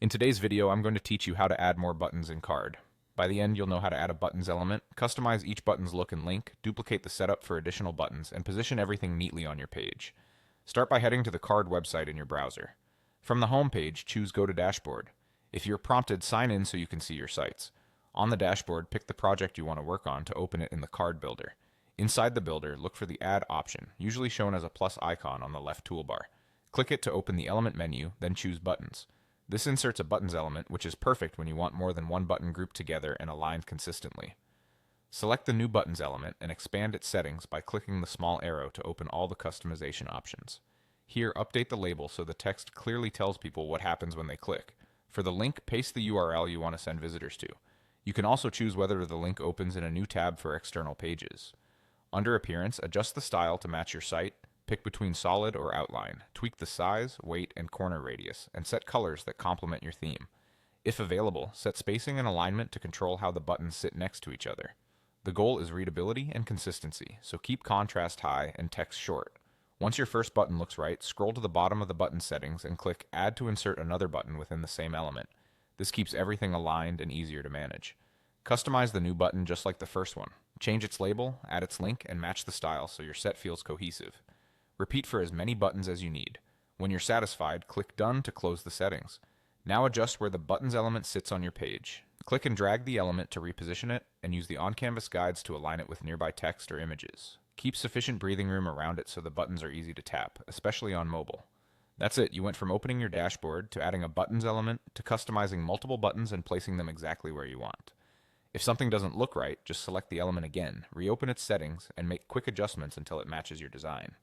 In today's video, I'm going to teach you how to add more buttons in Card. By the end, you'll know how to add a buttons element, customize each button's look and link, duplicate the setup for additional buttons, and position everything neatly on your page. Start by heading to the Card website in your browser. From the home page, choose Go to Dashboard. If you're prompted, sign in so you can see your sites. On the dashboard, pick the project you want to work on to open it in the Card Builder. Inside the builder, look for the Add option, usually shown as a plus icon on the left toolbar. Click it to open the element menu, then choose Buttons. This inserts a buttons element, which is perfect when you want more than one button grouped together and aligned consistently. Select the new buttons element and expand its settings by clicking the small arrow to open all the customization options. Here, update the label so the text clearly tells people what happens when they click. For the link, paste the URL you want to send visitors to. You can also choose whether the link opens in a new tab for external pages. Under Appearance, adjust the style to match your site. Pick between solid or outline, tweak the size, weight, and corner radius, and set colors that complement your theme. If available, set spacing and alignment to control how the buttons sit next to each other. The goal is readability and consistency, so keep contrast high and text short. Once your first button looks right, scroll to the bottom of the button settings and click Add to insert another button within the same element. This keeps everything aligned and easier to manage. Customize the new button just like the first one. Change its label, add its link, and match the style so your set feels cohesive. Repeat for as many buttons as you need. When you're satisfied, click Done to close the settings. Now adjust where the buttons element sits on your page. Click and drag the element to reposition it, and use the on-canvas guides to align it with nearby text or images. Keep sufficient breathing room around it so the buttons are easy to tap, especially on mobile. That's it, you went from opening your dashboard to adding a buttons element to customizing multiple buttons and placing them exactly where you want. If something doesn't look right, just select the element again, reopen its settings, and make quick adjustments until it matches your design.